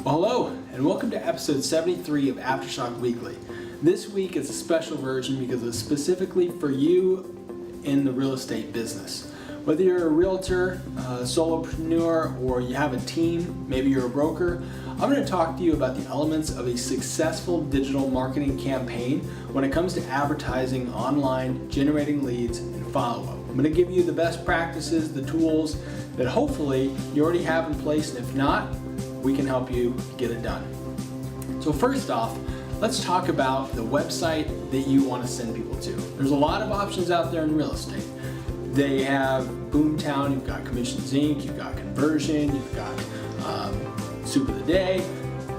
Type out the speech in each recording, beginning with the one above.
Well, hello, and welcome to episode 73 of Aftershock Weekly. This week is a special version because it's specifically for you in the real estate business. Whether you're a realtor, a solopreneur, or you have a team, maybe you're a broker, I'm going to talk to you about the elements of a successful digital marketing campaign when it comes to advertising online, generating leads, and follow-up. I'm going to give you the best practices, the tools that hopefully you already have in place, and if not, we can help you get it done. So first off, let's talk about the website that you want to send people to. There's a lot of options out there in real estate. They have Boomtown, you've got Commissions Inc., you've got Conversion, you've got Soup of the Day,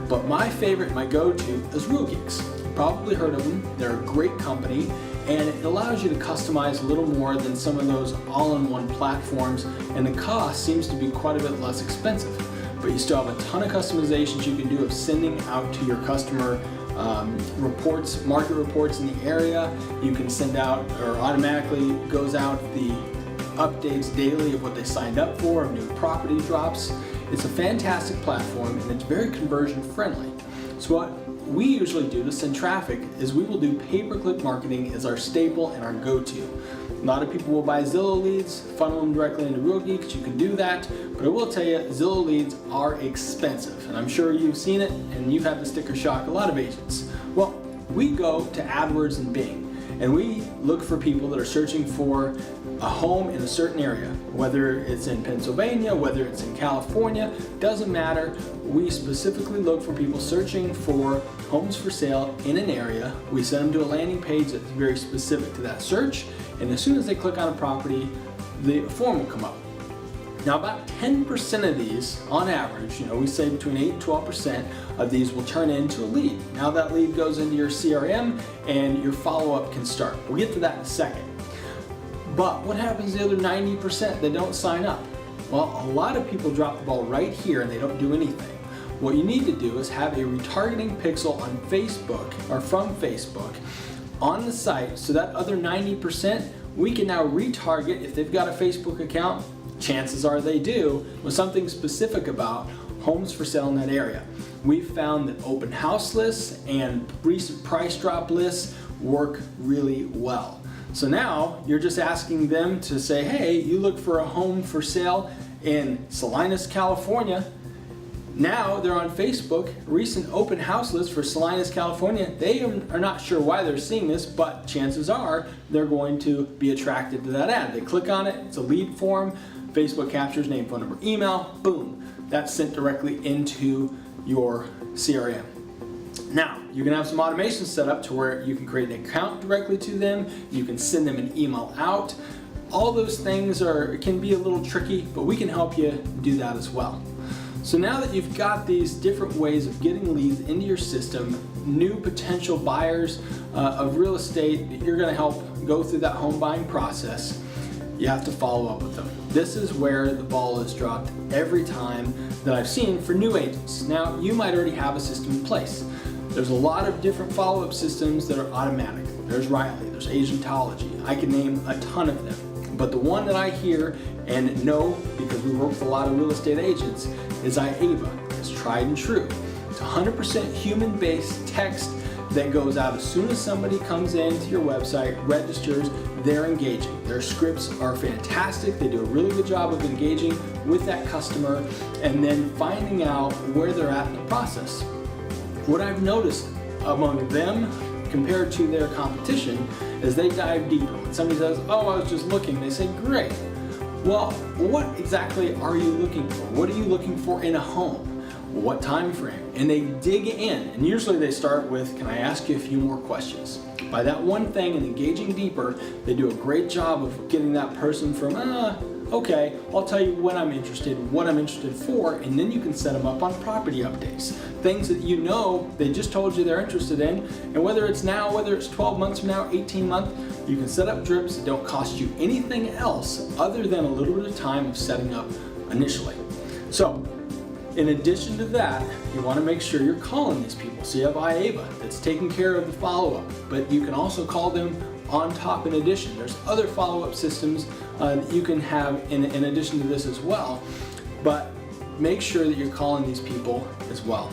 but my favorite, my go-to is RealGeeks. You've probably heard of them. They're a great company, and it allows you to customize a little more than some of those all-in-one platforms, and the cost seems to be quite a bit less expensive. But you still have a ton of customizations you can do of sending out to your customer reports, market reports in the area. You can send out, or automatically goes out, the updates daily of what they signed up for, of new property drops. It's a fantastic platform and it's very conversion friendly. So what we usually do to send traffic is we will do pay-per-click marketing as our staple and our go-to. A lot of people will buy Zillow leads, funnel them directly into RealGeeks. You can do that, but I will tell you, Zillow leads are expensive, and I'm sure you've seen it, and you've had the sticker shock a lot of agents. Well, we go to AdWords and Bing, and we look for people that are searching for a home in a certain area, whether it's in Pennsylvania, whether it's in California, doesn't matter. We specifically look for people searching for homes for sale in an area. We send them to a landing page that's very specific to that search, and as soon as they click on a property, the form will come up. Now about 10% of these, on average, we say between 8 and 12% of these will turn into a lead. Now that lead goes into your CRM and your follow-up can start. We'll get to that in a second. But what happens to the other 90% that don't sign up? Well, a lot of people drop the ball right here and they don't do anything. What you need to do is have a retargeting pixel on Facebook, or from Facebook, on the site, so that other 90%, we can now retarget. If they've got a Facebook account, chances are they do, with something specific about homes for sale in that area. We've found that open house lists and recent price drop lists work really well. So now you're just asking them to say, hey, you look for a home for sale in Salinas, California. Now they're on Facebook, recent open house list for Salinas, California. They are not sure why they're seeing this, but chances are they're going to be attracted to that ad. They click on it, it's a lead form, Facebook captures name, phone number, email, boom. That's sent directly into your CRM. Now, you can have some automation set up to where you can create an account directly to them, you can send them an email out. All those things can be a little tricky, but we can help you do that as well. So now that you've got these different ways of getting leads into your system, new potential buyers of real estate that you're going to help go through that home buying process, you have to follow up with them. This is where the ball is dropped every time that I've seen for new agents. Now, you might already have a system in place. There's a lot of different follow-up systems that are automatic. There's Riley, there's Agentology. I can name a ton of them. But the one that I hear and know, because we work with a lot of real estate agents, is IAVA. It's tried and true. It's 100% human-based text that goes out as soon as somebody comes into your website, registers, they're engaging. Their scripts are fantastic. They do a really good job of engaging with that customer and then finding out where they're at in the process. What I've noticed among them compared to their competition is they dive deeper. When somebody says, oh, I was just looking, they say, great. Well, what exactly are you looking for? What are you looking for in a home? What time frame? And they dig in, and usually they start with, can I ask you a few more questions? By that one thing and engaging deeper, they do a great job of getting that person from, okay, I'll tell you when I'm interested, what I'm interested for, and then you can set them up on property updates. Things that you know they just told you they're interested in, and whether it's now, whether it's 12 months from now, 18 months, you can set up drips that don't cost you anything else other than a little bit of time of setting up initially. So, in addition to that, you want to make sure you're calling these people. So you have IAVA that's taking care of the follow-up, but you can also call them on top in addition. There's other follow-up systems that you can have in addition to this as well. But make sure that you're calling these people as well.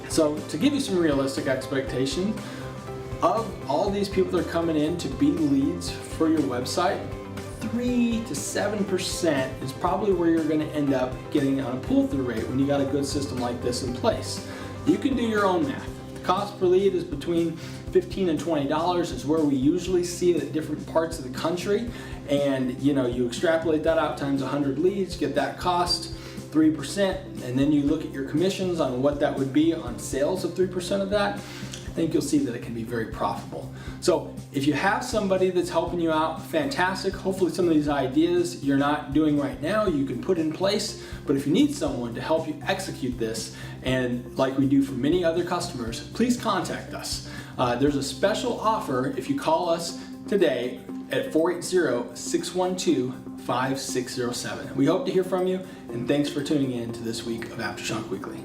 So to give you some realistic expectation, of all these people that are coming in to be leads for your website, 3 to 7% is probably where you're going to end up getting on a pull-through rate when you got a good system like this in place. You can do your own math. The cost per lead is between $15 and $20 is where we usually see it at different parts of the country, and you extrapolate that out times 100 leads, get that cost 3%, and then you look at your commissions on what that would be on sales of 3% of that. I think you'll see that it can be very profitable. So if you have somebody that's helping you out, fantastic. Hopefully some of these ideas you're not doing right now, you can put in place. But if you need someone to help you execute this, and like we do for many other customers, please contact us. There's a special offer if you call us today at 480-612-5607. We hope to hear from you, and thanks for tuning in to this week of Aftershock Weekly.